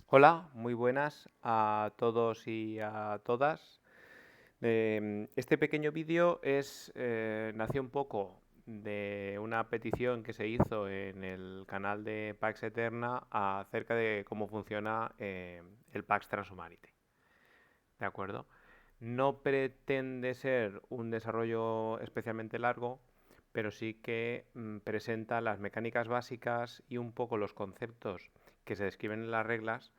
Hola, muy buenas a todos y a todas. Este pequeño vídeo nació un poco de una petición que se hizo en el canal de Pax Eterna acerca de cómo funciona el Pax Transhumanity. ¿De acuerdo? No pretende ser un desarrollo especialmente largo, pero sí que presenta las mecánicas básicas y un poco los conceptos que se describen en las reglas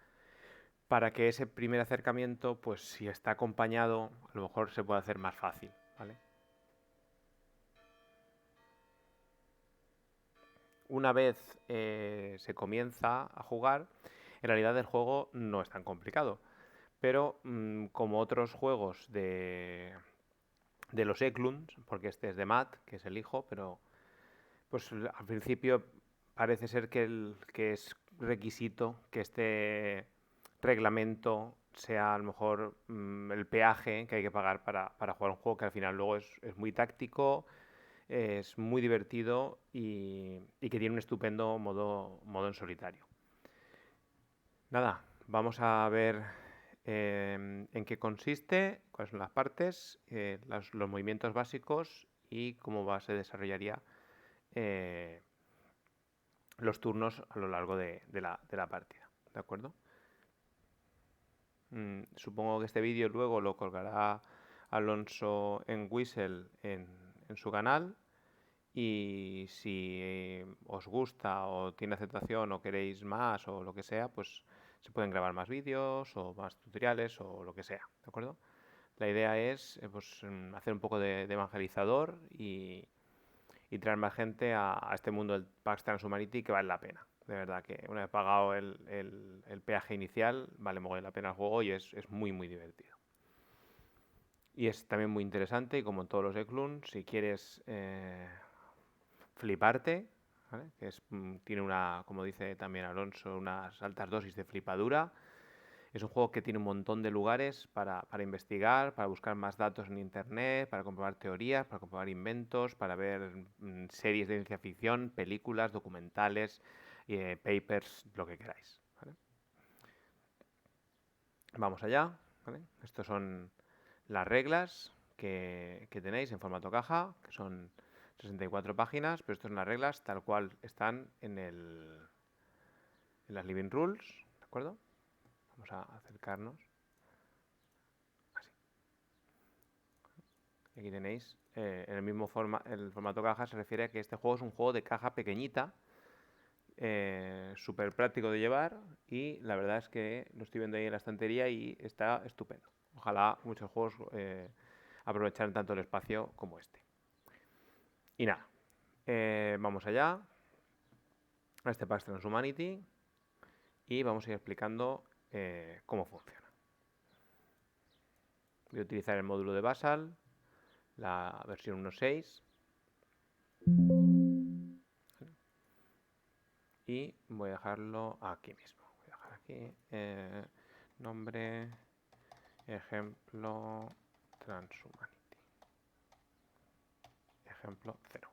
para que ese primer acercamiento, pues si está acompañado, a lo mejor se puede hacer más fácil, ¿vale? Una vez se comienza a jugar, en realidad el juego no es tan complicado, pero como otros juegos de los Eklunds, porque este es de Matt, que es el hijo, pero pues al principio parece ser que es requisito que este reglamento sea a lo mejor el peaje que hay que pagar para jugar un juego que al final luego es muy táctico, es muy divertido y que tiene un estupendo modo en solitario. Nada, vamos a ver en qué consiste, cuáles son las partes, los movimientos básicos y se desarrollaría eh, los turnos a lo largo de la partida. ¿De acuerdo? Supongo que este vídeo luego lo colgará Alonso en Whistle en su canal. Y si os gusta o tiene aceptación o queréis más o lo que sea, pues se pueden grabar más vídeos o más tutoriales o lo que sea, ¿de acuerdo? La idea es pues, hacer un poco de evangelizador y traer más gente a este mundo del Pax Transhumanity que vale la pena. De verdad que una vez pagado el peaje inicial, vale muy la pena el juego y es muy, muy divertido. Y es también muy interesante y como en todos los Eklund, si quieres fliparte, ¿vale? Tiene una, como dice también Alonso, unas altas dosis de flipadura. Es un juego que tiene un montón de lugares para investigar, para buscar más datos en internet, para comprobar teorías, para comprobar inventos, para ver series de ciencia ficción, películas, documentales, papers, lo que queráis. ¿Vale? Vamos allá. ¿Vale? Estas son las reglas que tenéis en formato caja, que son 64 páginas, pero estas son las reglas tal cual están en las Living Rules, ¿de acuerdo? Vamos a acercarnos. Así. Aquí tenéis, en el formato caja se refiere a que este juego es un juego de caja pequeñita, súper práctico de llevar y la verdad es que lo estoy viendo ahí en la estantería y está estupendo. Ojalá muchos juegos aprovecharan tanto el espacio como este. Y nada, vamos allá a este Pax Transhumanity y vamos a ir explicando cómo funciona. Voy a utilizar el módulo de Basal, la versión 1.6 y voy a dejarlo aquí mismo. Voy a dejar aquí nombre, ejemplo, Transhumanity. Ejemplo 0.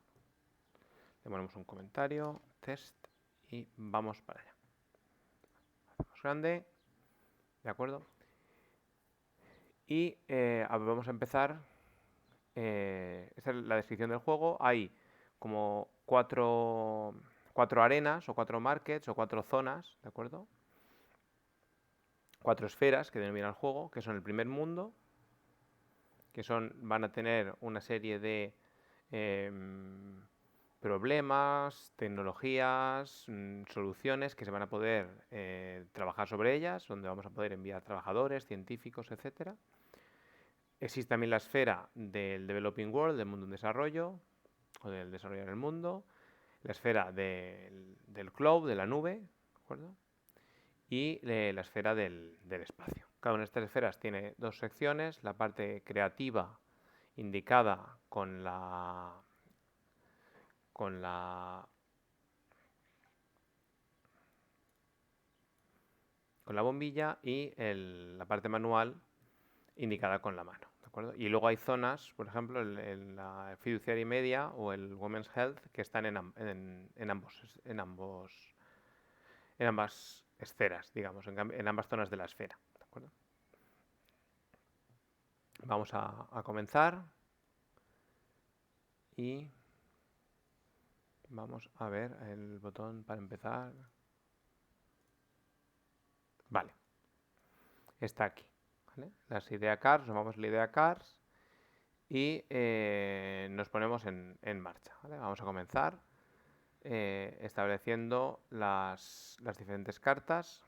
Le ponemos un comentario, test y vamos para allá. Hacemos grande, ¿de acuerdo? Y vamos a empezar. Esta es la descripción del juego. Hay como cuatro arenas o cuatro markets o cuatro zonas, ¿de acuerdo? Cuatro esferas que denominan el juego, que son el primer mundo, que van a tener una serie de problemas, tecnologías, soluciones que se van a poder trabajar sobre ellas, donde vamos a poder enviar trabajadores, científicos, etcétera. Existe también la esfera del Developing World, del mundo en desarrollo, o del desarrollo en el mundo, la esfera del cloud, de la nube, ¿de acuerdo? Y la esfera del espacio. Cada una de estas esferas tiene dos secciones, la parte creativa indicada con la bombilla y la parte manual indicada con la mano. ¿De acuerdo? Y luego hay zonas, por ejemplo, la Fiduciary Media o el Women's Health, que están en ambas esferas, digamos, en ambas zonas de la esfera. ¿De acuerdo? Vamos a comenzar y vamos a ver el botón para empezar. Vale, está aquí. ¿Vale? Las idea cards, nos vamos a la idea cards y nos ponemos en marcha. ¿Vale? Vamos a comenzar estableciendo las diferentes cartas.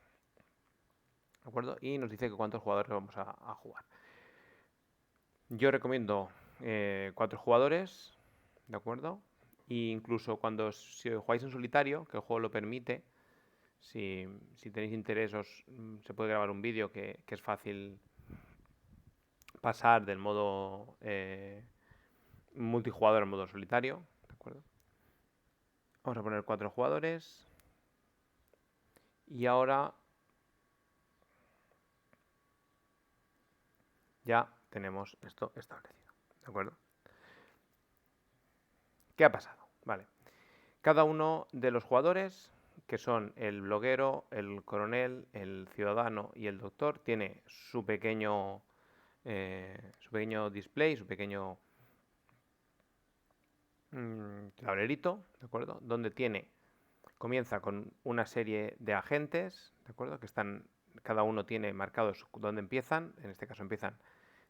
¿De acuerdo? Y nos dice que cuántos jugadores vamos a jugar. Yo recomiendo 4 jugadores, ¿de acuerdo? E incluso si jugáis en solitario, que el juego lo permite, si tenéis interés, se puede grabar un vídeo que es fácil pasar del modo multijugador al modo solitario, ¿de acuerdo? Vamos a poner 4 jugadores y ahora ya tenemos esto establecido, ¿de acuerdo? ¿Qué ha pasado? Vale. Cada uno de los jugadores, que son el bloguero, el coronel, el ciudadano y el doctor, tiene su pequeño display, su pequeño tablerito, ¿de acuerdo? Donde comienza con una serie de agentes, ¿de acuerdo? Cada uno tiene marcados dónde empiezan. En este caso empiezan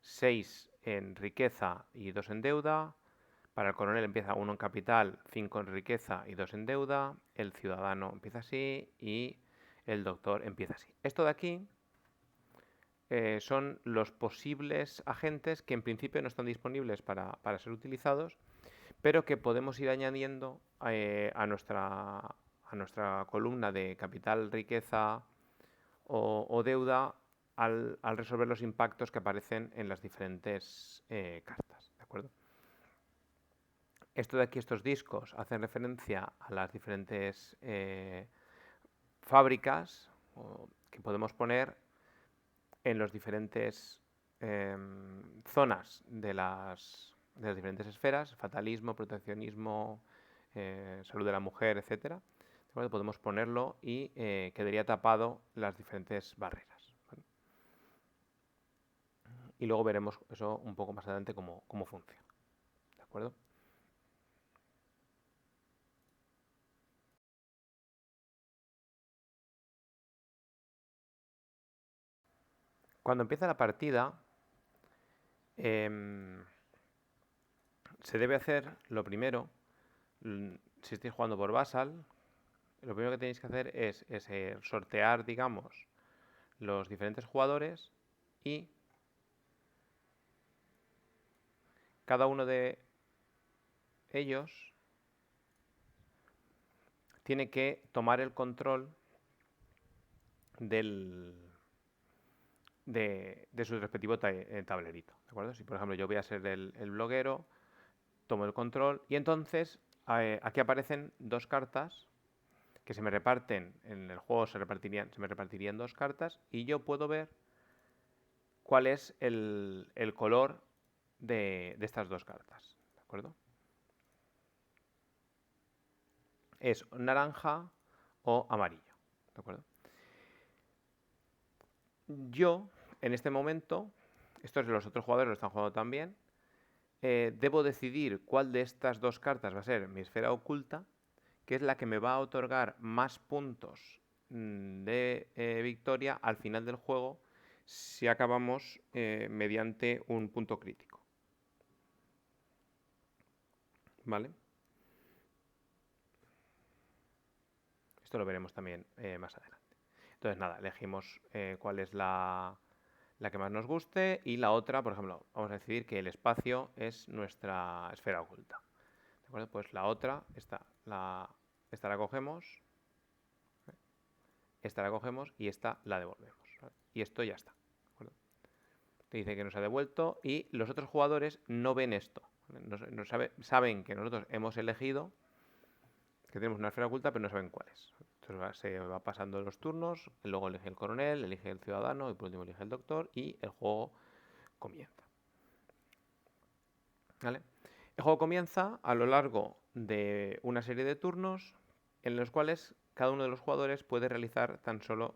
6 en riqueza y 2 en deuda. Para el coronel empieza 1 en capital, 5 en riqueza y 2 en deuda. El ciudadano empieza así y el doctor empieza así. Esto de aquí son los posibles agentes que en principio no están disponibles para ser utilizados, pero que podemos ir añadiendo a nuestra columna de capital, riqueza o deuda al resolver los impactos que aparecen en las diferentes cartas. ¿De acuerdo? Esto de aquí, estos discos, hacen referencia a las diferentes fábricas que podemos poner en las diferentes zonas de las diferentes esferas, fatalismo, proteccionismo, salud de la mujer, etcétera. Podemos ponerlo y quedaría tapado las diferentes barreras. ¿Vale? Y luego veremos eso un poco más adelante cómo funciona. ¿De acuerdo? Cuando empieza la partida, se debe hacer lo primero, si estáis jugando por Basal, lo primero que tenéis que hacer es sortear, digamos, los diferentes jugadores y cada uno de ellos tiene que tomar el control de su respectivo tablerito. ¿De acuerdo? Si, por ejemplo, yo voy a ser el bloguero, tomo el control y entonces aquí aparecen 2 cartas que se me reparten, en el juego se me repartirían 2 cartas y yo puedo ver cuál es el color de estas 2 cartas. ¿De acuerdo? Es naranja o amarillo. ¿De acuerdo? Yo, en este momento, estos de los otros jugadores lo están jugando también, debo decidir cuál de estas 2 cartas va a ser mi esfera oculta, que es la que me va a otorgar más puntos de victoria al final del juego si acabamos mediante un punto crítico. ¿Vale? Esto lo veremos también más adelante. Entonces, nada, elegimos cuál es la que más nos guste y la otra, por ejemplo, vamos a decidir que el espacio es nuestra esfera oculta. ¿De acuerdo? Pues la otra, esta la cogemos, esta la cogemos y esta la devolvemos. ¿Vale? Y esto ya está. ¿De acuerdo? Te dice que nos ha devuelto y los otros jugadores no ven esto. Saben que nosotros hemos elegido que tenemos una esfera oculta, pero no saben cuál es. Entonces se va pasando los turnos, luego elige el coronel, elige el ciudadano y por último elige el doctor y el juego comienza. ¿Vale? El juego comienza a lo largo de una serie de turnos en los cuales cada uno de los jugadores puede realizar tan solo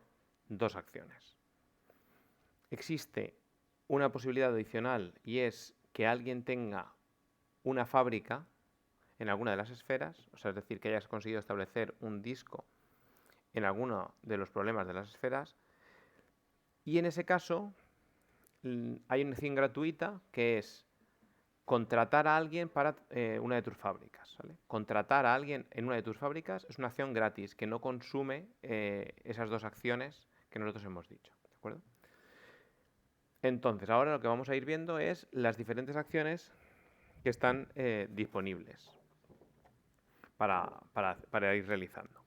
2 acciones. Existe una posibilidad adicional y es que alguien tenga una fábrica en alguna de las esferas, o sea, es decir, que hayas conseguido establecer un disco en alguno de los problemas de las esferas, y en ese caso hay una acción gratuita que es contratar a alguien para una de tus fábricas. ¿Vale? Contratar a alguien en una de tus fábricas es una acción gratis que no consume esas 2 acciones que nosotros hemos dicho. ¿De acuerdo? Entonces, ahora lo que vamos a ir viendo es las diferentes acciones que están disponibles para ir realizando.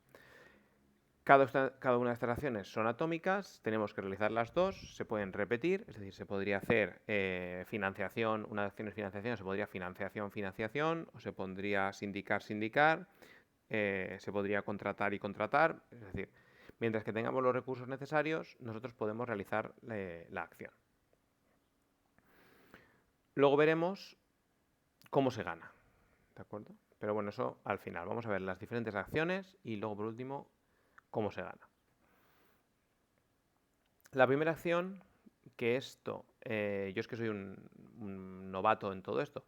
Cada una de estas acciones son atómicas, tenemos que realizar las 2, se pueden repetir, es decir, se podría hacer financiación, una acción es financiación, se podría financiación, o se pondría sindicar, se podría contratar y contratar, es decir, mientras que tengamos los recursos necesarios, nosotros podemos realizar la acción. Luego veremos cómo se gana, ¿de acuerdo? Pero bueno, eso al final. Vamos a ver las diferentes acciones y luego, por último, cómo se gana. La primera acción, que esto, yo es que soy un novato en todo esto.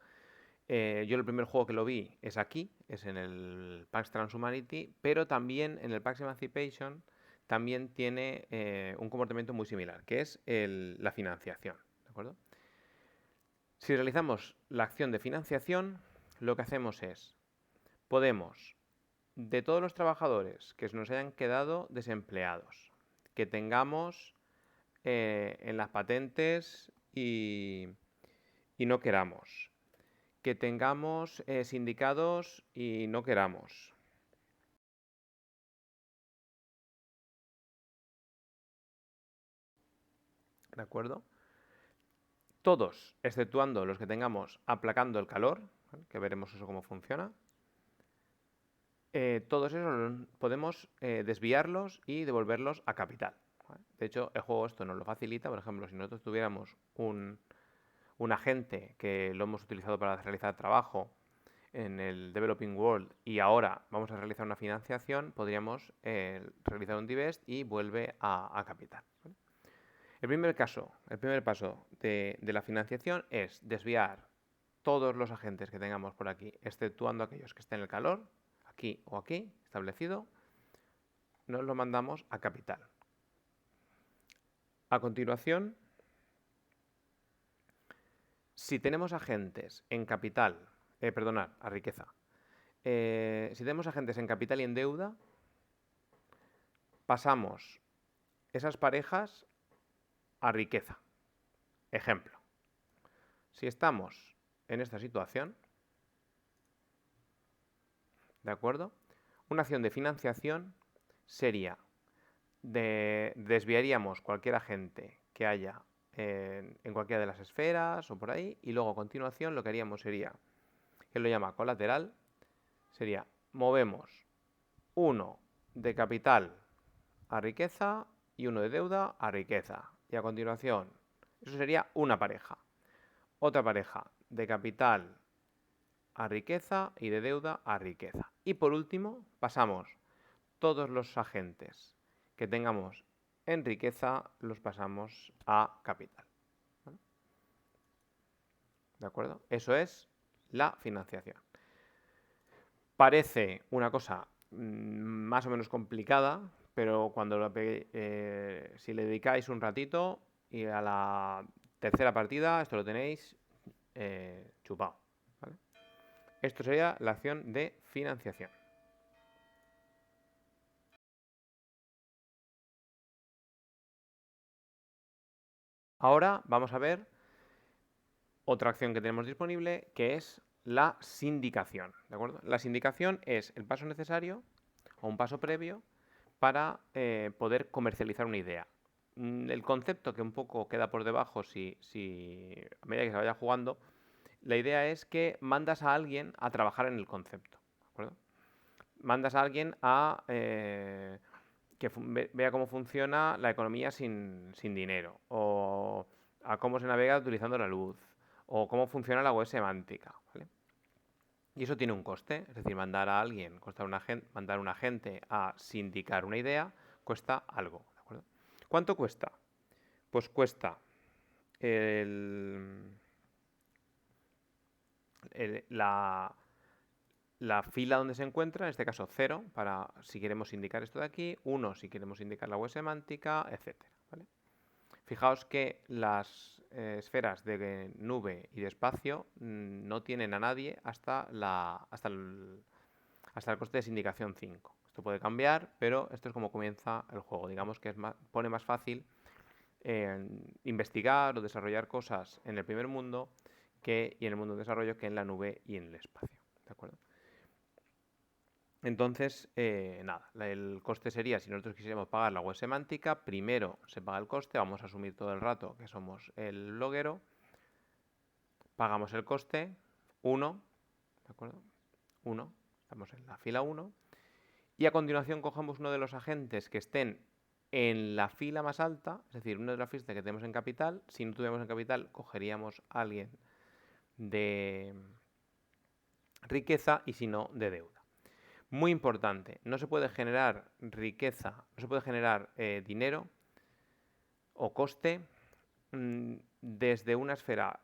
Yo el primer juego que lo vi es aquí, es en el PAX Transhumanity, pero también en el PAX Emancipation también tiene un comportamiento muy similar, que es la financiación, ¿de acuerdo? Si realizamos la acción de financiación, lo que hacemos es, podemos, de todos los trabajadores que nos hayan quedado desempleados, que tengamos en las patentes y no queramos, que tengamos sindicados y no queramos, ¿de acuerdo? Todos, exceptuando los que tengamos aplacando el calor, ¿vale? Que veremos eso cómo funciona. Todos esos podemos desviarlos y devolverlos a capital, ¿vale? De hecho, el juego esto nos lo facilita. Por ejemplo, si nosotros tuviéramos un agente que lo hemos utilizado para realizar trabajo en el Developing World y ahora vamos a realizar una financiación, podríamos realizar un divest y vuelve a capital, ¿vale? El primer paso de la financiación es desviar todos los agentes que tengamos por aquí, exceptuando aquellos que estén en el calor, aquí o aquí, establecido, nos lo mandamos a capital. A continuación, si tenemos agentes en capital, perdonad, a riqueza, si tenemos agentes en capital y en deuda, pasamos esas parejas a riqueza. Ejemplo, si estamos en esta situación, ¿de acuerdo? Una acción de financiación sería desviaríamos cualquier agente que haya en cualquiera de las esferas o por ahí, y luego a continuación lo que haríamos sería, que lo llama colateral, sería movemos uno de capital a riqueza y uno de deuda a riqueza. Y a continuación, eso sería una pareja. Otra pareja de capital a riqueza y de deuda a riqueza. Y por último, pasamos todos los agentes que tengamos en riqueza, los pasamos a capital. ¿Vale? ¿De acuerdo? Eso es la financiación. Parece una cosa más o menos complicada, pero cuando si le dedicáis un ratito y a la tercera partida, esto lo tenéis chupado, ¿vale? Esto sería la acción de financiación. Ahora vamos a ver otra acción que tenemos disponible, que es la sindicación, ¿de acuerdo? La sindicación es el paso necesario o un paso previo para poder comercializar una idea. El concepto que un poco queda por debajo si a medida que se vaya jugando, la idea es que mandas a alguien a trabajar en el concepto, ¿de acuerdo? Mandas a alguien a que vea cómo funciona la economía sin dinero, o a cómo se navega utilizando la luz, o cómo funciona la web semántica, ¿vale? Y eso tiene un coste, es decir, mandar a alguien, mandar a un agente a sindicar una idea, cuesta algo, ¿de acuerdo? ¿Cuánto cuesta? Pues cuesta el- la, la fila donde se encuentra, en este caso 0, para si queremos indicar esto de aquí, 1 si queremos indicar la web semántica, etcétera, ¿vale? Fijaos que las esferas de nube y de espacio no tienen a nadie hasta el coste de sindicación 5. Esto puede cambiar, pero esto es como comienza el juego. Digamos que pone más fácil investigar o desarrollar cosas en el primer mundo y en el mundo de desarrollo que en la nube y en el espacio. ¿De acuerdo? Entonces, nada, el coste sería, si nosotros quisiéramos pagar la web semántica, primero se paga el coste, vamos a asumir todo el rato que somos el bloguero, pagamos el coste, 1, ¿de acuerdo? 1, estamos en la fila 1, y a continuación cogemos uno de los agentes que estén en la fila más alta, es decir, uno de las filas que tenemos en capital. Si no tuviéramos en capital, cogeríamos a alguien de riqueza y si no, de deuda. Muy importante, no se puede generar riqueza, no se puede generar dinero o coste desde una esfera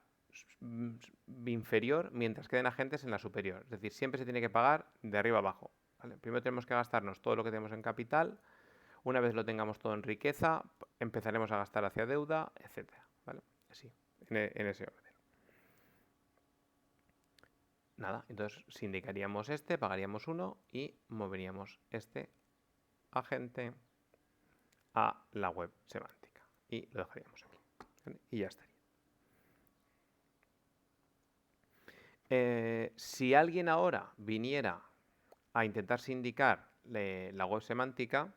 inferior mientras queden agentes en la superior. Es decir, siempre se tiene que pagar de arriba abajo. ¿Vale? Primero tenemos que gastarnos todo lo que tenemos en capital. Una vez lo tengamos todo en riqueza, empezaremos a gastar hacia deuda, etcétera. ¿Vale? Así, en ese orden. Nada, entonces sindicaríamos este, pagaríamos 1 y moveríamos este agente a la web semántica. Y lo dejaríamos aquí. ¿Vale? Y ya estaría. Si alguien ahora viniera a intentar sindicar la web semántica,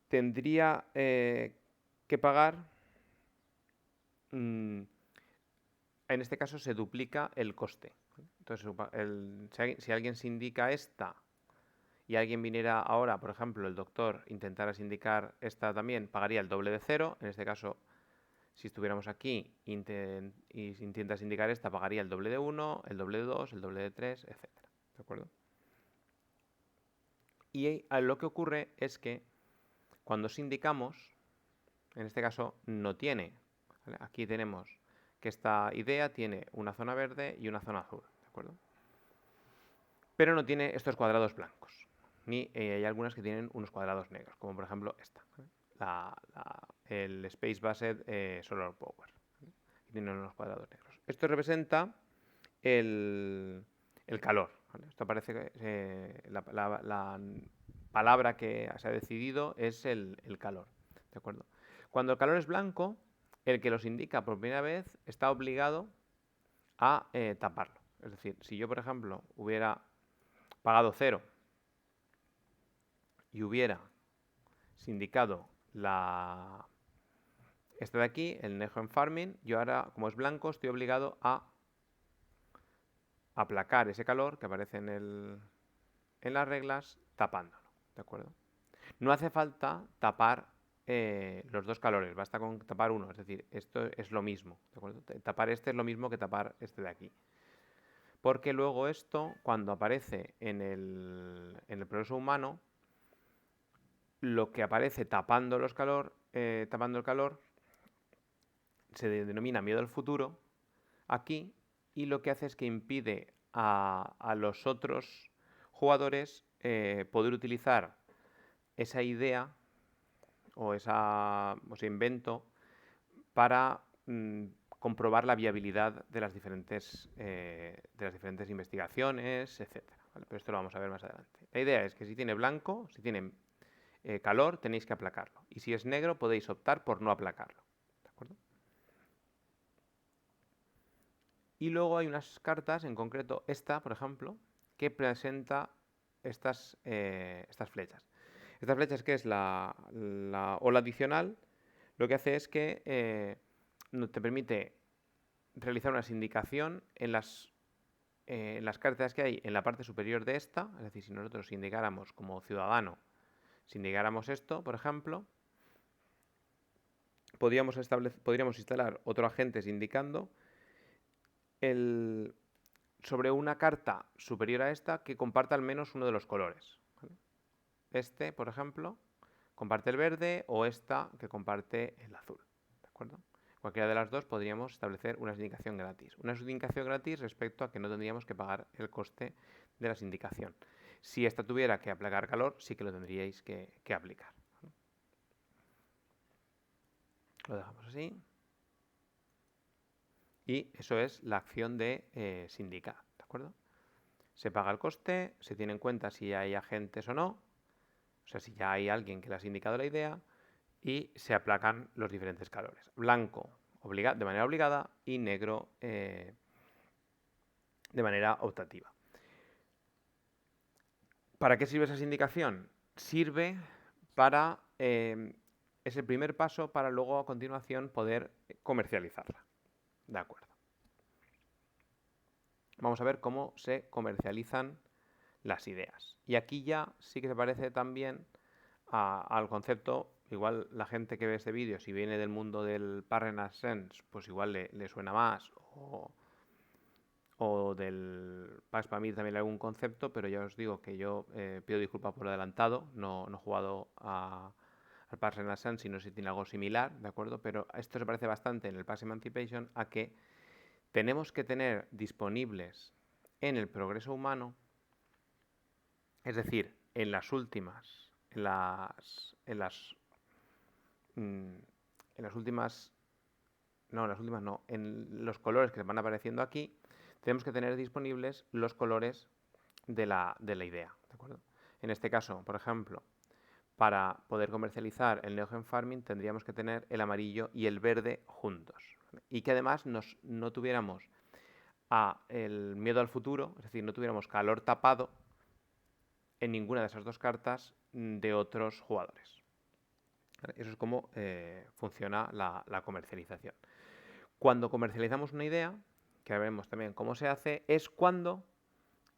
tendría que pagar, en este caso se duplica el coste. Entonces, si alguien sindica esta y alguien viniera ahora, por ejemplo, el doctor, intentara sindicar esta también, pagaría el doble de 0. En este caso, si estuviéramos aquí y intenta sindicar esta, pagaría el doble de 1, el doble de 2, el doble de 3, etcétera. ¿De acuerdo? Y lo que ocurre es que cuando sindicamos, en este caso no tiene, ¿vale? Aquí tenemos que esta idea tiene una zona verde y una zona azul, ¿de acuerdo? Pero no tiene estos cuadrados blancos, ni hay algunas que tienen unos cuadrados negros, como por ejemplo esta, el Space Based Solar Power, ¿vale? Que tiene unos cuadrados negros. Esto representa el calor, ¿vale? Esto parece que la palabra que se ha decidido es el calor, ¿de acuerdo? Cuando el calor es blanco, el que los indica por primera vez está obligado a taparlo. Es decir, si yo, por ejemplo, hubiera pagado 0 y hubiera sindicado esta de aquí, el Neho Farming, yo ahora, como es blanco, estoy obligado a aplacar ese calor que aparece en las reglas tapándolo, ¿de acuerdo? No hace falta tapar los dos calores, basta con tapar uno, es decir, esto es lo mismo, ¿de acuerdo? Tapar este es lo mismo que tapar este de aquí. Porque luego esto, cuando aparece en el progreso humano, lo que aparece tapando el calor, se denomina miedo al futuro aquí, y lo que hace es que impide a los otros jugadores poder utilizar esa idea o ese invento para comprobar la viabilidad de las diferentes investigaciones, etcétera, ¿vale? Pero esto lo vamos a ver más adelante. La idea es que si tiene blanco, si tiene calor, tenéis que aplacarlo. Y si es negro, podéis optar por no aplacarlo. ¿De acuerdo? Y luego hay unas cartas, en concreto esta, por ejemplo, que presenta estas flechas. Estas flechas, que es la ola adicional, lo que hace es que te permite realizar una sindicación en las cartas que hay en la parte superior de esta. Es decir, si nosotros indicáramos como ciudadano, si indicáramos esto, por ejemplo, podríamos instalar otro agente sindicando sobre una carta superior a esta que comparta al menos uno de los colores. ¿Vale? Este, por ejemplo, comparte el verde o esta que comparte el azul. ¿De acuerdo? Cualquiera de las dos podríamos establecer una sindicación gratis. Una sindicación gratis respecto a que no tendríamos que pagar el coste de la sindicación. Si esta tuviera que aplicar calor, sí que lo tendríais que aplicar. Lo dejamos así. Y eso es la acción de sindicar, ¿de acuerdo? Se paga el coste, se tiene en cuenta si hay agentes o no, o sea, si ya hay alguien que le ha sindicado la idea, y se aplacan los diferentes calores. Blanco de manera obligada y negro de manera optativa. ¿Para qué sirve esa sindicación? Sirve para... es el primer paso para luego a continuación poder comercializarla. De acuerdo. Vamos a ver cómo se comercializan las ideas. Y aquí ya sí que se parece también al concepto, igual la gente que ve este vídeo, si viene del mundo del Parallel Sense, pues igual le suena más, o del Pax para mí también hay algún concepto, pero ya os digo que yo pido disculpas por adelantado, no he jugado al Pax Renaissance, sino si tiene algo similar, ¿de acuerdo? Pero esto se parece bastante en el Pax Emancipation a que tenemos que tener disponibles en el progreso humano, es decir, en las últimas, en las últimas, no, en las últimas no, en los colores que van apareciendo aquí, tenemos que tener disponibles los colores de la idea, ¿de acuerdo? En este caso, por ejemplo, para poder comercializar el Neogen Farming tendríamos que tener el amarillo y el verde juntos. ¿Vale? Y que además no tuviéramos el miedo al futuro, es decir, no tuviéramos calor tapado en ninguna de esas dos cartas de otros jugadores. ¿Vale? Eso es como funciona la comercialización. Cuando comercializamos una idea, que veremos también cómo se hace, es cuando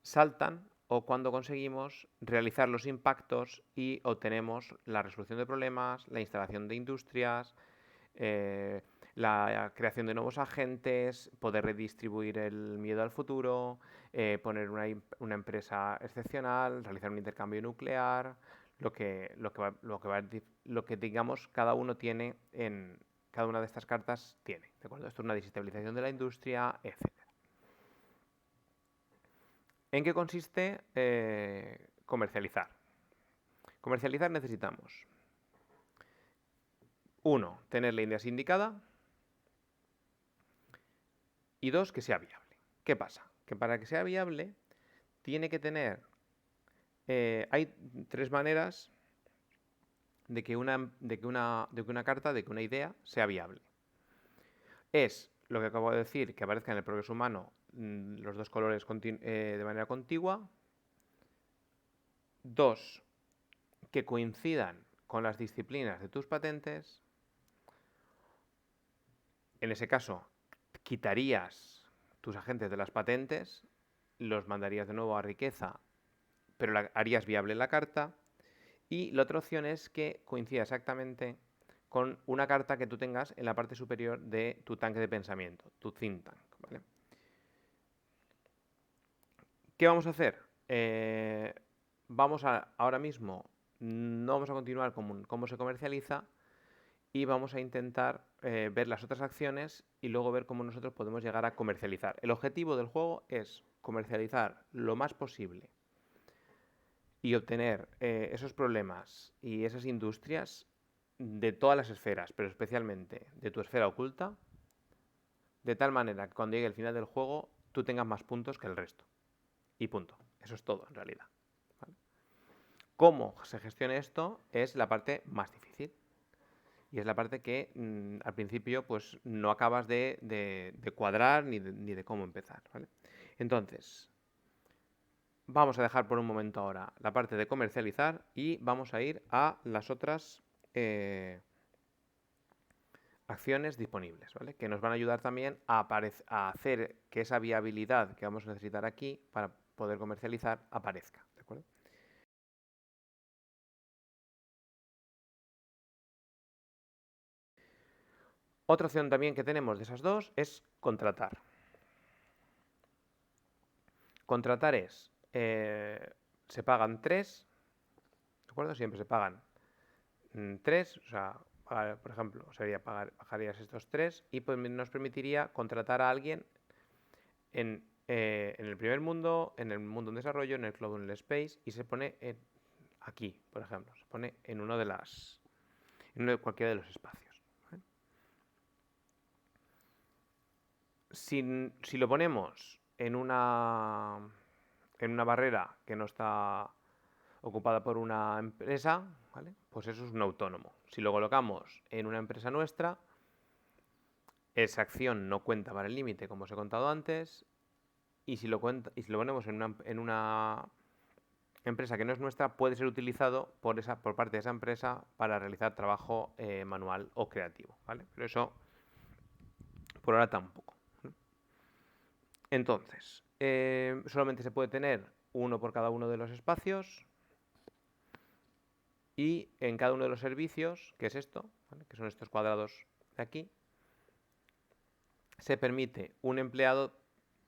saltan o cuando conseguimos realizar los impactos y obtenemos la resolución de problemas, la instalación de industrias, la creación de nuevos agentes, poder redistribuir el miedo al futuro, poner una empresa excepcional, realizar un intercambio nuclear, lo que digamos cada uno tiene en cada una de estas cartas tiene. ¿De acuerdo? Esto es una desestabilización de la industria, etc. ¿En qué consiste comercializar? Comercializar necesitamos 1. Tener la idea sindicada y 2. Que sea viable. ¿Qué pasa? Que para que sea viable tiene que tener... hay 3 maneras de que una carta, de que una idea sea viable. Es lo que acabo de decir, que aparezca en el progreso humano los dos colores de manera contigua. 2. Que coincidan con las disciplinas de tus patentes. En ese caso, quitarías tus agentes de las patentes, los mandarías de nuevo a riqueza, pero harías viable la carta. Y la otra opción es que coincida exactamente con una carta que tú tengas en la parte superior de tu tanque de pensamiento, tu think tank. ¿Vale? ¿Qué vamos a hacer? Ahora mismo no vamos a continuar con cómo se comercializa y vamos a intentar ver las otras acciones y luego ver cómo nosotros podemos llegar a comercializar. El objetivo del juego es comercializar lo más posible y obtener esos problemas y esas industrias de todas las esferas, pero especialmente de tu esfera oculta, de tal manera que cuando llegue el final del juego tú tengas más puntos que el resto. Y punto. Eso es todo, en realidad. ¿Vale? Cómo se gestione esto es la parte más difícil. Y es la parte que al principio pues no acabas de cuadrar ni de cómo empezar. ¿Vale? Entonces, vamos a dejar por un momento ahora la parte de comercializar y vamos a ir a las otras acciones disponibles, ¿vale? Que nos van a ayudar también a hacer que esa viabilidad que vamos a necesitar aquí para poder comercializar aparezca. ¿De acuerdo? Otra opción también que tenemos de esas dos es contratar. Contratar es, se pagan 3, ¿de acuerdo? Siempre se pagan 3, o sea, por ejemplo, pagarías estos 3 y pues nos permitiría contratar a alguien en el primer mundo, en el mundo en desarrollo, en el cloud, en el space, y se pone aquí, por ejemplo, se pone en uno de cualquiera de los espacios. ¿Vale? Si lo ponemos en una barrera que no está ocupada por una empresa, ¿vale? Pues eso es un autónomo. Si lo colocamos en una empresa nuestra, esa acción no cuenta para el límite, como os he contado antes, y si lo ponemos en una empresa que no es nuestra, puede ser utilizado por parte de esa empresa para realizar trabajo manual o creativo, ¿vale? Pero eso por ahora tampoco. Entonces, solamente se puede tener uno por cada uno de los espacios y en cada uno de los servicios, que es esto, ¿vale? Que son estos cuadrados de aquí, se permite un empleado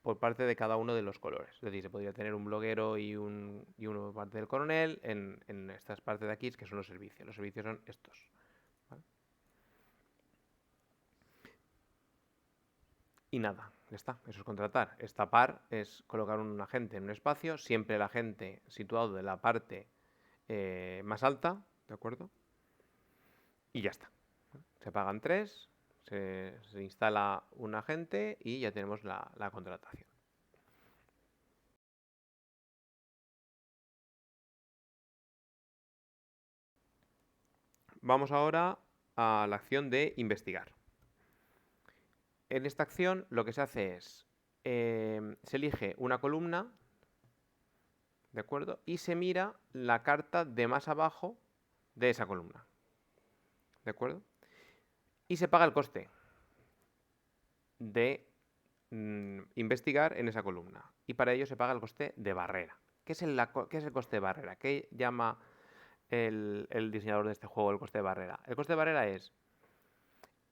por parte de cada uno de los colores. Es decir, se podría tener un bloguero y uno por parte del coronel en estas partes de aquí, que son los servicios. Los servicios son estos. ¿Vale? Y nada, ya está. Eso es contratar. Estapar es colocar un agente en un espacio, siempre el agente situado de la parte más alta, ¿de acuerdo? Y ya está. Se pagan 3, se instala un agente y ya tenemos la contratación. Vamos ahora a la acción de investigar. En esta acción lo que se hace es, se elige una columna, ¿de acuerdo? Y se mira la carta de más abajo de esa columna, ¿de acuerdo? Y se paga el coste de investigar en esa columna. Y para ello se paga el coste de barrera. ¿Qué es el coste de barrera? ¿Qué llama el diseñador de este juego el coste de barrera? El coste de barrera es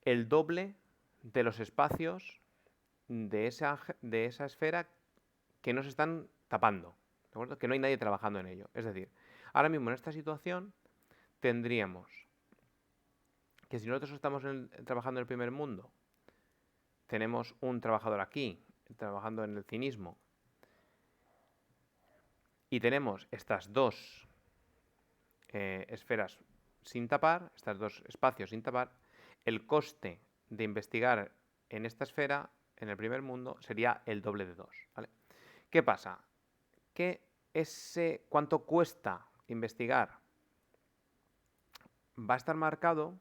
el doble de los espacios de esa esfera que no se están tapando, ¿de acuerdo? Que no hay nadie trabajando en ello. Es decir, ahora mismo en esta situación tendríamos que si nosotros estamos trabajando en el primer mundo, tenemos un trabajador aquí, trabajando en el cinismo, y tenemos estas dos esferas sin tapar, estos dos espacios sin tapar, el coste de investigar en esta esfera, en el primer mundo, sería el doble de 2. ¿Vale? ¿Qué pasa? Que cuánto cuesta investigar va a estar marcado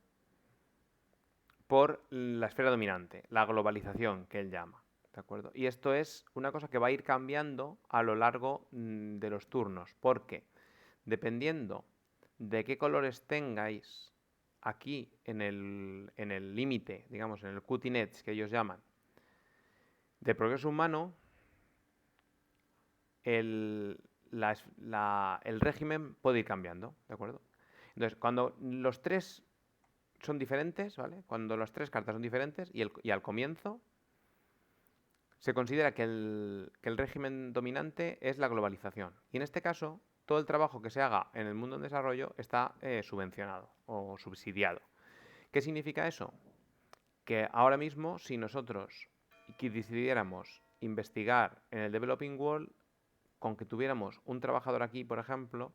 por la esfera dominante, la globalización que él llama. ¿De acuerdo? Y esto es una cosa que va a ir cambiando a lo largo de los turnos, porque dependiendo de qué colores tengáis aquí en el límite, digamos, en el cutting edge que ellos llaman, de progreso humano, el régimen puede ir cambiando, ¿de acuerdo? Entonces, cuando los tres son diferentes, ¿vale? Cuando las tres cartas son diferentes y al comienzo se considera que el régimen dominante es la globalización. Y en este caso, todo el trabajo que se haga en el mundo en desarrollo está subvencionado o subsidiado. ¿Qué significa eso? Que ahora mismo, si nosotros decidiéramos investigar en el Developing World, con que tuviéramos un trabajador aquí, por ejemplo,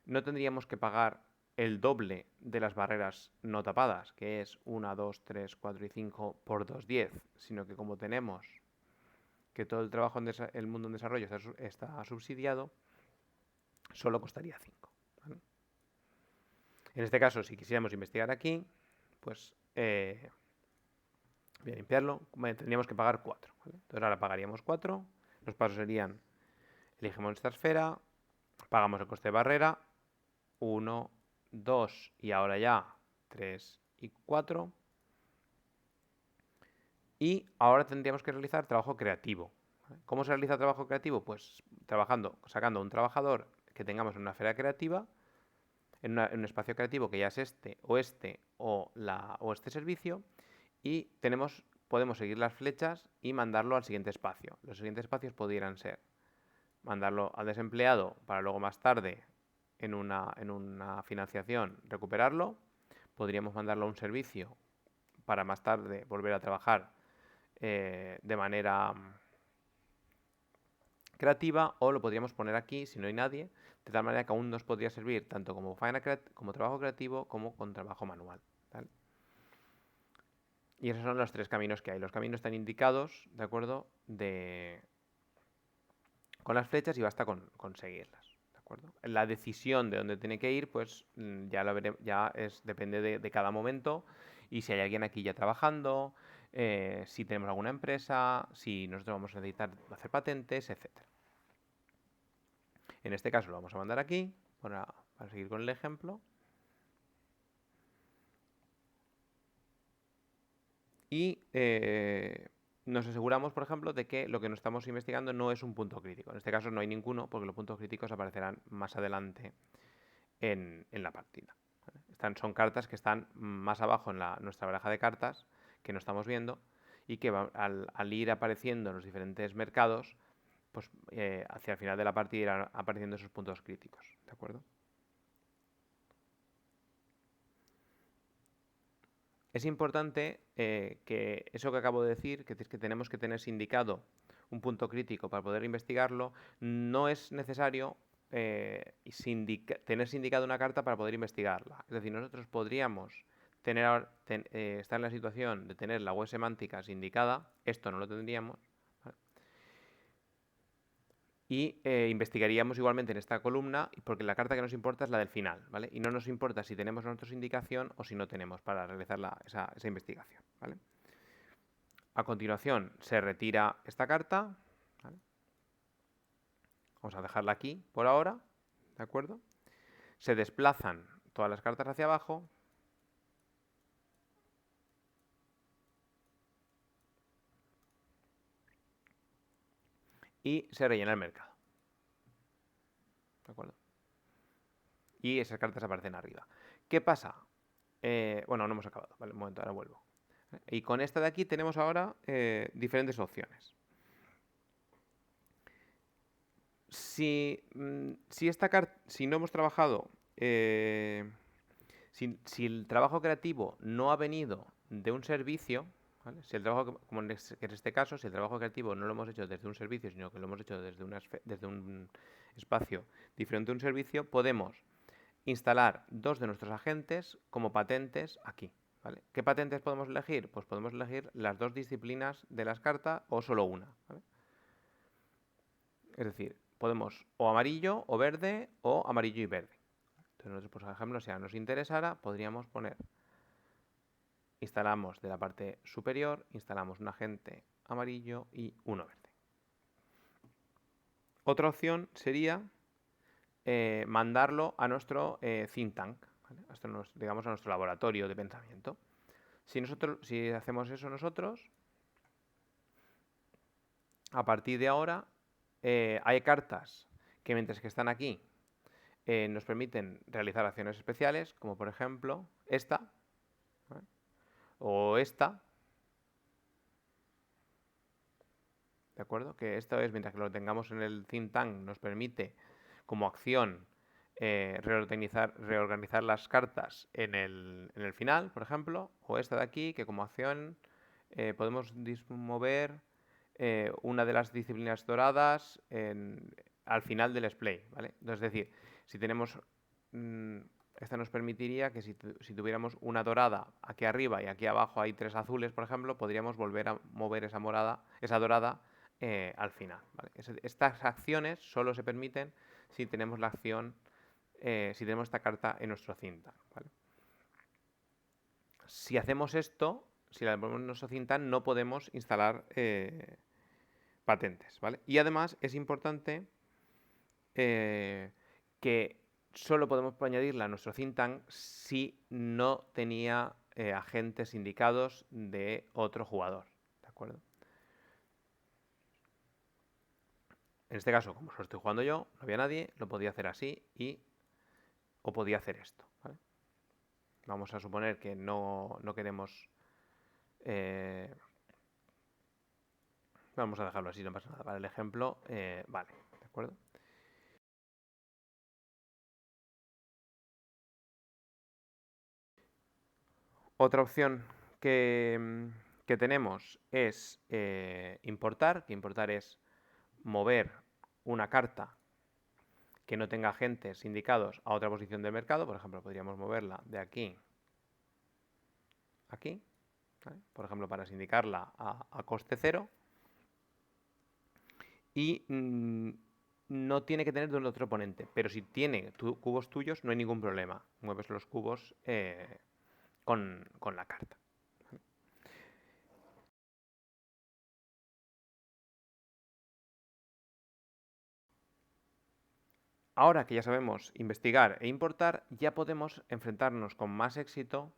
no tendríamos que pagar el doble de las barreras no tapadas, que es 1, 2, 3, 4 y 5 por 2, 10, sino que como tenemos que todo el trabajo en el mundo en desarrollo está subsidiado, solo costaría 5. ¿Vale? En este caso, si quisiéramos investigar aquí, pues voy a limpiarlo, tendríamos que pagar 4. ¿Vale? Entonces ahora pagaríamos 4, los pasos serían, elegimos esta esfera, pagamos el coste de barrera, 1, 2 y ahora ya 3 y 4. Y ahora tendríamos que realizar trabajo creativo. ¿Cómo se realiza trabajo creativo? Pues sacando un trabajador que tengamos en una esfera creativa, en un espacio creativo que ya es este o este servicio, y podemos seguir las flechas y mandarlo al siguiente espacio. Los siguientes espacios pudieran ser mandarlo al desempleado para luego más tarde en una financiación recuperarlo. Podríamos mandarlo a un servicio para más tarde volver a trabajar de manera creativa, o lo podríamos poner aquí si no hay nadie, de tal manera que aún nos podría servir tanto como como trabajo creativo como con trabajo manual, ¿vale? Y esos son los tres caminos que hay. Los caminos están indicados, ¿de acuerdo? Con las flechas, y basta con seguirlas, ¿de acuerdo? La decisión de dónde tiene que ir, pues ya lo depende de cada momento, y si hay alguien aquí ya trabajando, si tenemos alguna empresa, si nosotros vamos a necesitar hacer patentes, etcétera. En este caso lo vamos a mandar aquí para seguir con el ejemplo. Y nos aseguramos, por ejemplo, de que lo que nos estamos investigando no es un punto crítico. En este caso no hay ninguno, porque los puntos críticos aparecerán más adelante en la partida, ¿vale? Son cartas que están más abajo en nuestra baraja de cartas, que no estamos viendo, y que al ir apareciendo en los diferentes mercados, pues hacia el final de la partida irán apareciendo esos puntos críticos, ¿de acuerdo? Es importante que eso que acabo de decir, que es que tenemos que tener indicado un punto crítico para poder investigarlo, no es necesario tener indicado una carta para poder investigarla. Es decir, nosotros podríamos estar en la situación de tener la web semántica indicada, esto no lo tendríamos, ¿vale? Y investigaríamos igualmente en esta columna, porque la carta que nos importa es la del final, ¿vale? Y no nos importa si tenemos nosotros indicación o si no tenemos para realizar esa investigación, ¿vale? A continuación se retira esta carta, ¿vale? Vamos a dejarla aquí por ahora, ¿de acuerdo? Se desplazan todas las cartas hacia abajo y se rellena el mercado, ¿de acuerdo? Y esas cartas aparecen arriba. ¿Qué pasa? Bueno, no hemos acabado, ¿vale? Un momento, ahora vuelvo. Y con esta de aquí tenemos ahora diferentes opciones. Si no hemos trabajado, si el trabajo creativo no ha venido de un servicio, ¿vale? Si el trabajo, como en este caso, si el trabajo creativo no lo hemos hecho desde un servicio, sino que lo hemos hecho desde un espacio diferente a un servicio, podemos instalar dos de nuestros agentes como patentes aquí, ¿vale? ¿Qué patentes podemos elegir? Pues podemos elegir las dos disciplinas de las cartas o solo una, ¿vale? Es decir, podemos o amarillo o verde o amarillo y verde. Entonces nosotros, por ejemplo, si nos interesara, podríamos poner, instalamos de la parte superior, instalamos un agente amarillo y uno verde. Otra opción sería mandarlo a nuestro think tank, ¿vale? Digamos a nuestro laboratorio de pensamiento. Si hacemos eso nosotros, a partir de ahora hay cartas que mientras que están aquí nos permiten realizar acciones especiales, como por ejemplo esta, ¿vale? O esta, ¿de acuerdo? Que esto es, mientras que lo tengamos en el think tank, nos permite como acción reorganizar las cartas en el final, por ejemplo, o esta de aquí, que como acción podemos mover una de las disciplinas doradas al final del display, ¿vale? Entonces, es decir, si tenemos... esta nos permitiría que si tuviéramos una dorada aquí arriba y aquí abajo hay tres azules, por ejemplo, podríamos volver a mover esa dorada al final, ¿vale? Estas acciones solo se permiten si tenemos la acción, si tenemos esta carta en nuestro cinta, ¿vale? Si hacemos esto, si la ponemos en nuestro cinta, no podemos instalar patentes, ¿vale? Y además es importante que solo podemos añadirla a nuestro think tank si no tenía agentes indicados de otro jugador, ¿de acuerdo? En este caso, como solo estoy jugando yo, no había nadie, lo podía hacer así o podía hacer esto, ¿vale? Vamos a suponer que no queremos... vamos a dejarlo así, no pasa nada. Para el ejemplo, vale, ¿de acuerdo? Otra opción que tenemos es importar, que importar es mover una carta que no tenga agentes indicados a otra posición del mercado. Por ejemplo, podríamos moverla de aquí a aquí, ¿vale? Por ejemplo, para sindicarla a coste cero. Y no tiene que tener de un otro oponente, pero si tiene cubos tuyos no hay ningún problema. Mueves los cubos con la carta. Ahora que ya sabemos investigar e importar, ya podemos enfrentarnos con más éxito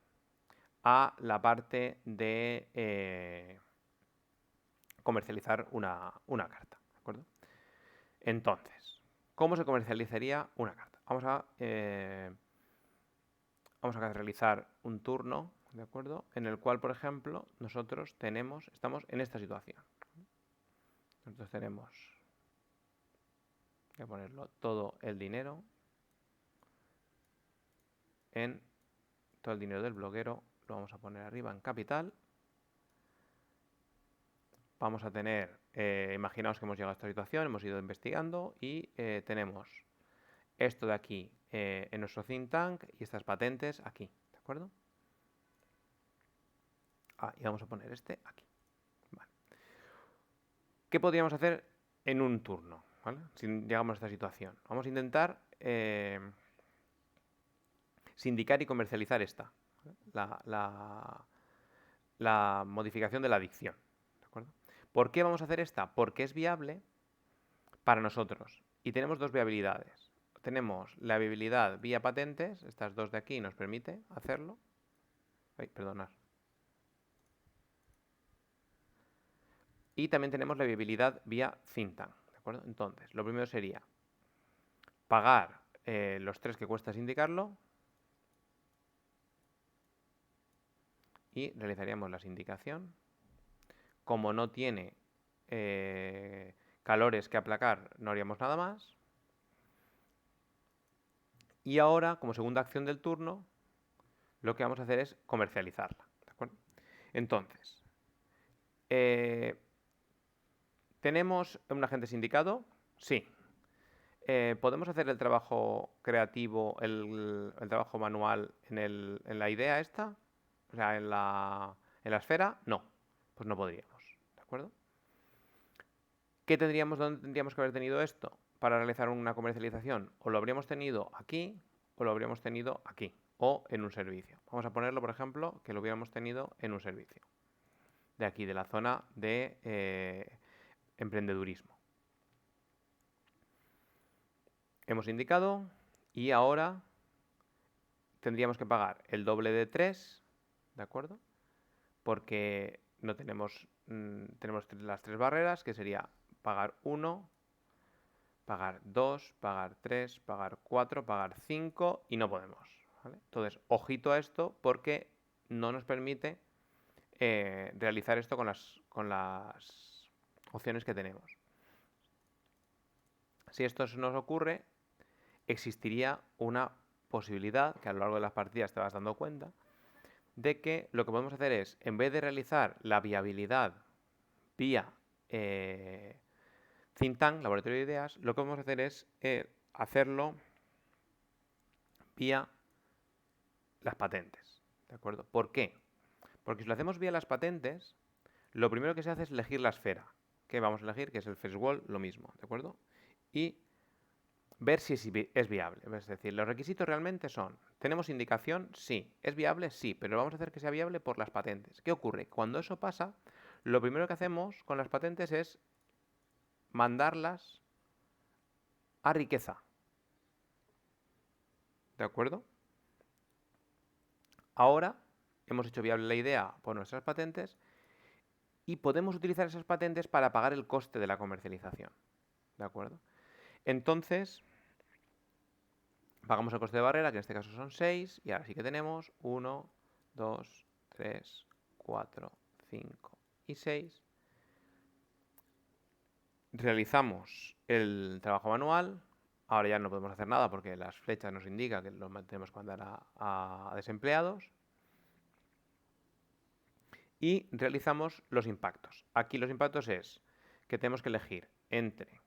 a la parte de comercializar una carta, ¿de acuerdo? Entonces, ¿cómo se comercializaría una carta? Vamos a realizar un turno, ¿de acuerdo? En el cual, por ejemplo, nosotros estamos en esta situación. Nosotros tenemos que ponerlo todo el dinero en todo el dinero del bloguero, lo vamos a poner arriba en capital. Vamos a tener, imaginaos que hemos llegado a esta situación, hemos ido investigando y tenemos esto de aquí en nuestro think tank y estas patentes aquí, ¿de acuerdo? Y vamos a poner este aquí. Vale. ¿Qué podríamos hacer en un turno? ¿Vale? Si llegamos a esta situación. Vamos a intentar sindicar y comercializar esta. ¿Vale? La modificación de la adicción. ¿De acuerdo? ¿Por qué vamos a hacer esta? Porque es viable para nosotros. Y tenemos dos viabilidades. Tenemos la viabilidad vía patentes, estas dos de aquí nos permite hacerlo. Ay, perdonad. Y también tenemos la viabilidad vía think tank, ¿de acuerdo? Entonces, lo primero sería pagar los 3 que cuesta sindicarlo y realizaríamos la sindicación. Como no tiene calores que aplacar, no haríamos nada más. Y ahora, como segunda acción del turno, lo que vamos a hacer es comercializarla, ¿de acuerdo? Entonces, ¿tenemos un agente sindicado? Sí. ¿Podemos hacer el trabajo creativo, el trabajo manual en la idea esta? O sea, en la esfera, no. Pues no podríamos, ¿de acuerdo? ¿Dónde tendríamos que haber tenido esto para realizar una comercialización? O lo habríamos tenido aquí, o lo habríamos tenido aquí, o en un servicio. Vamos a ponerlo, por ejemplo, que lo hubiéramos tenido en un servicio. De aquí, de la zona de emprendedurismo. Hemos indicado y ahora tendríamos que pagar el doble de 3, ¿de acuerdo? Porque no tenemos, tenemos las 3 barreras, que sería pagar 1, pagar 2, pagar 3, pagar 4, pagar 5 y no podemos, ¿vale? Entonces, ojito a esto porque no nos permite realizar esto con las opciones que tenemos. Si esto se nos ocurre, existiría una posibilidad, que a lo largo de las partidas te vas dando cuenta, de que lo que podemos hacer es, en vez de realizar la viabilidad vía think tank, laboratorio de ideas, lo que vamos a hacer es hacerlo vía las patentes, ¿de acuerdo? ¿Por qué? Porque si lo hacemos vía las patentes, lo primero que se hace es elegir la esfera, que vamos a elegir, que es el first wall, lo mismo, ¿de acuerdo? Y ver si es viable. Es decir, los requisitos realmente son, ¿tenemos indicación? Sí. ¿Es viable? Sí, pero vamos a hacer que sea viable por las patentes. ¿Qué ocurre? Cuando eso pasa, lo primero que hacemos con las patentes es mandarlas a riqueza. ¿De acuerdo? Ahora hemos hecho viable la idea por nuestras patentes y podemos utilizar esas patentes para pagar el coste de la comercialización. ¿De acuerdo? Entonces, pagamos el coste de barrera, que en este caso son 6, y ahora sí que tenemos 1, 2, 3, 4, 5 y 6. realizamos el trabajo manual. Ahora ya no podemos hacer nada porque las flechas nos indican que lo tenemos que mandar a desempleados. Y realizamos los impactos. Aquí los impactos es que tenemos que elegir entre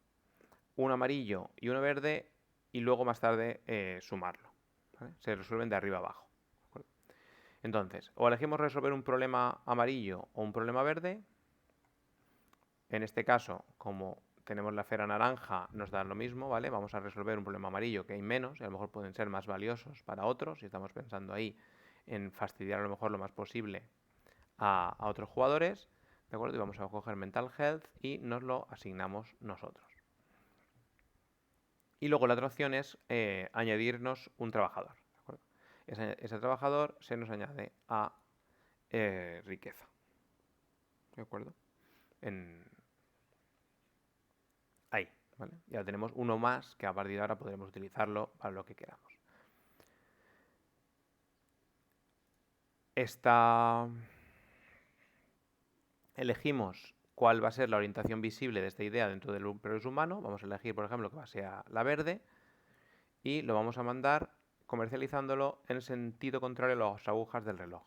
un amarillo y uno verde y luego más tarde sumarlo. ¿Vale? Se resuelven de arriba abajo. ¿De acuerdo? Entonces, o elegimos resolver un problema amarillo o un problema verde. En este caso, como tenemos la esfera naranja, nos da lo mismo, ¿vale? Vamos a resolver un problema amarillo que hay menos y a lo mejor pueden ser más valiosos para otros. Y estamos pensando ahí en fastidiar a lo mejor lo más posible a otros jugadores. ¿De acuerdo? Y vamos a coger Mental Health y nos lo asignamos nosotros. Y luego la otra opción es añadirnos un trabajador. ¿De acuerdo? Ese trabajador se nos añade a riqueza. ¿De acuerdo? Ahí, ¿vale? Ya tenemos uno más que a partir de ahora podremos utilizarlo para lo que queramos. Elegimos cuál va a ser la orientación visible de esta idea dentro del progreso humano. Vamos a elegir, por ejemplo, que sea la verde y lo vamos a mandar comercializándolo en sentido contrario a las agujas del reloj.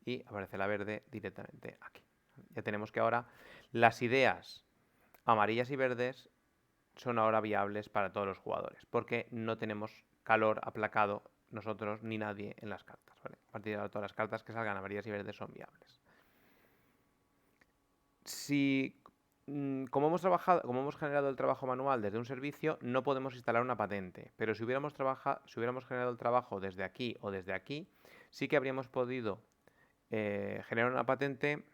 Y aparece la verde directamente aquí. Ya tenemos que ahora las ideas amarillas y verdes son ahora viables para todos los jugadores, porque no tenemos calor aplacado nosotros ni nadie en las cartas. ¿Vale? A partir de ahora todas las cartas que salgan amarillas y verdes son viables. Si, como hemos generado el trabajo manual desde un servicio, no podemos instalar una patente, pero si hubiéramos generado el trabajo desde aquí o desde aquí, sí que habríamos podido generar una patente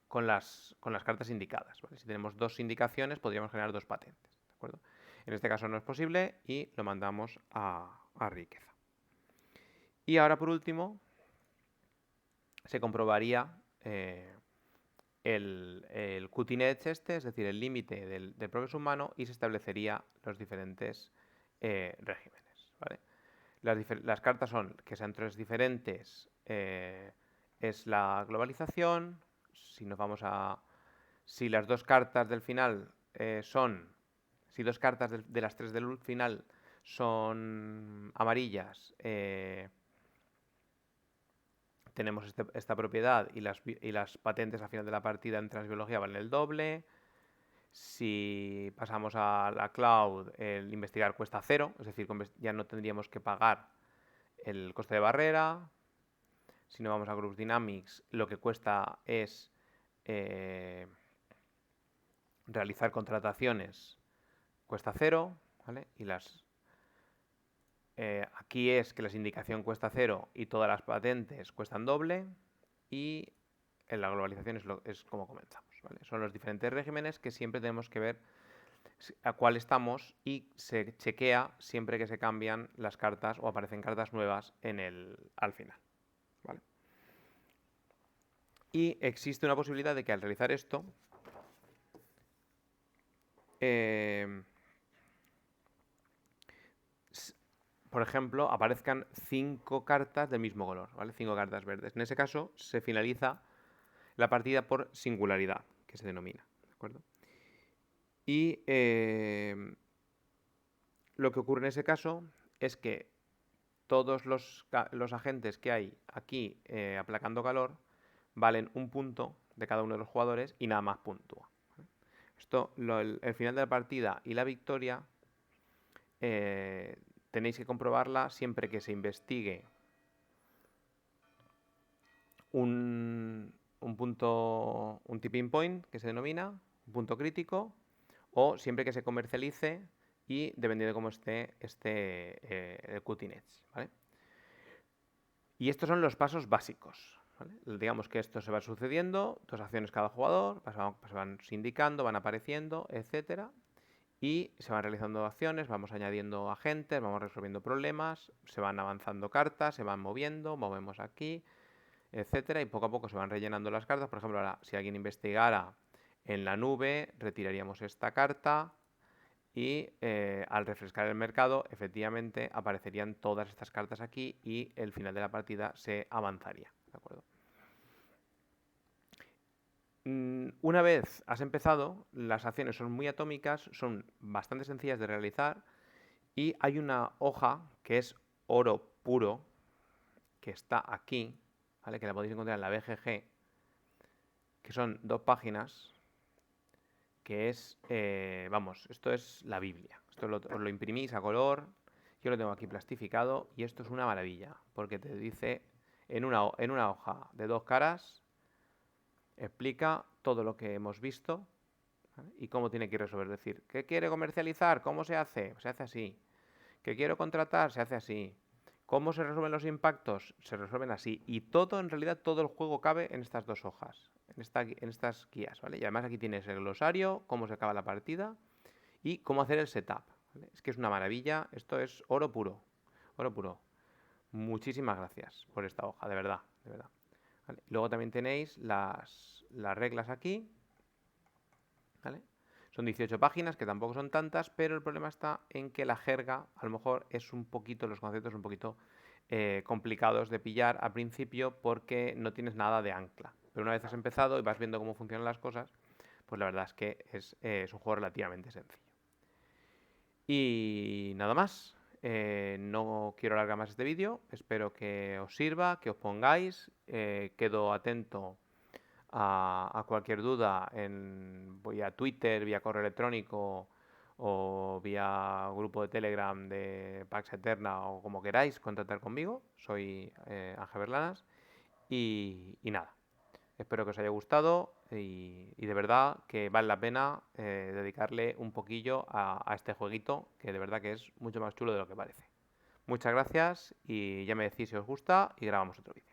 con las cartas indicadas. ¿Vale? Si tenemos dos indicaciones, podríamos generar dos patentes. ¿De acuerdo? En este caso no es posible y lo mandamos a riqueza. Y ahora, por último, se comprobaría el cutting edge es decir, el límite del progreso humano, y se establecería los diferentes regímenes. ¿Vale? Las cartas son que sean tres diferentes. Es la globalización. Si nos vamos si las dos cartas del final si dos cartas de las tres del final son amarillas, tenemos esta propiedad y las patentes al final de la partida en transbiología valen el doble. Si pasamos a la cloud, el investigar cuesta 0, es decir, ya no tendríamos que pagar el coste de barrera. Si no vamos a Group Dynamics, lo que cuesta es realizar contrataciones, cuesta 0, ¿vale? Y aquí es que la indicación cuesta 0 y todas las patentes cuestan doble, y en la globalización es como comenzamos. ¿Vale? Son los diferentes regímenes que siempre tenemos que ver a cuál estamos, y se chequea siempre que se cambian las cartas o aparecen cartas nuevas al final. ¿Vale? Y existe una posibilidad de que al realizar esto, por ejemplo, aparezcan 5 cartas del mismo color, ¿vale? 5 cartas verdes. En ese caso, se finaliza la partida por singularidad, que se denomina, ¿de acuerdo? Y lo que ocurre en ese caso es que todos los agentes que hay aquí aplacando calor valen un punto de cada uno de los jugadores y nada más puntúa. Esto, el final de la partida y la victoria, tenéis que comprobarla siempre que se investigue un tipping point, que se denomina, un punto crítico, o siempre que se comercialice y dependiendo de cómo esté el cutting edge. ¿Vale? Y estos son los pasos básicos. ¿Vale? Digamos que esto se va sucediendo, 2 acciones cada jugador, se van sindicando, van apareciendo, etcétera, y se van realizando acciones, vamos añadiendo agentes, vamos resolviendo problemas, se van avanzando cartas, se van moviendo, movemos aquí, etcétera, y poco a poco se van rellenando las cartas. Por ejemplo, ahora, si alguien investigara en la nube, retiraríamos esta carta y al refrescar el mercado, efectivamente, aparecerían todas estas cartas aquí y el final de la partida se avanzaría. ¿De acuerdo? Una vez has empezado, las acciones son muy atómicas, son bastante sencillas de realizar y hay una hoja que es oro puro, que está aquí, ¿vale? Que la podéis encontrar en la BGG, que son 2 páginas, que es, vamos, esto es la Biblia. Esto os lo imprimís a color, yo lo tengo aquí plastificado y esto es una maravilla, porque te dice en una hoja de 2 caras, explica todo lo que hemos visto, ¿vale? Y cómo tiene que resolver. Es decir, ¿qué quiere comercializar? ¿Cómo se hace? Se hace así. ¿Qué quiero contratar? Se hace así. ¿Cómo se resuelven los impactos? Se resuelven así. Y todo, en realidad, todo el juego cabe en estas 2 hojas, en estas guías, ¿vale? Y además aquí tienes el glosario, cómo se acaba la partida y cómo hacer el setup, ¿vale? Es que es una maravilla. Esto es oro puro. Oro puro. Muchísimas gracias por esta hoja, de verdad, de verdad. ¿Vale? Luego también tenéis las reglas aquí, ¿vale? Son 18 páginas, que tampoco son tantas, pero el problema está en que la jerga, a lo mejor es un poquito, los conceptos un poquito complicados de pillar al principio porque no tienes nada de ancla. Pero una vez has empezado y vas viendo cómo funcionan las cosas, pues la verdad es que es un juego relativamente sencillo. Y nada más. No quiero alargar más este vídeo. Espero que os sirva, que os pongáis. Quedo atento a cualquier duda vía Twitter, vía correo electrónico o vía grupo de Telegram de Pax Eterna o como queráis contactar conmigo. Soy Ángel Berlanas y nada. Espero que os haya gustado y de verdad que vale la pena dedicarle un poquillo a este jueguito que de verdad que es mucho más chulo de lo que parece. Muchas gracias y ya me decís si os gusta y grabamos otro vídeo.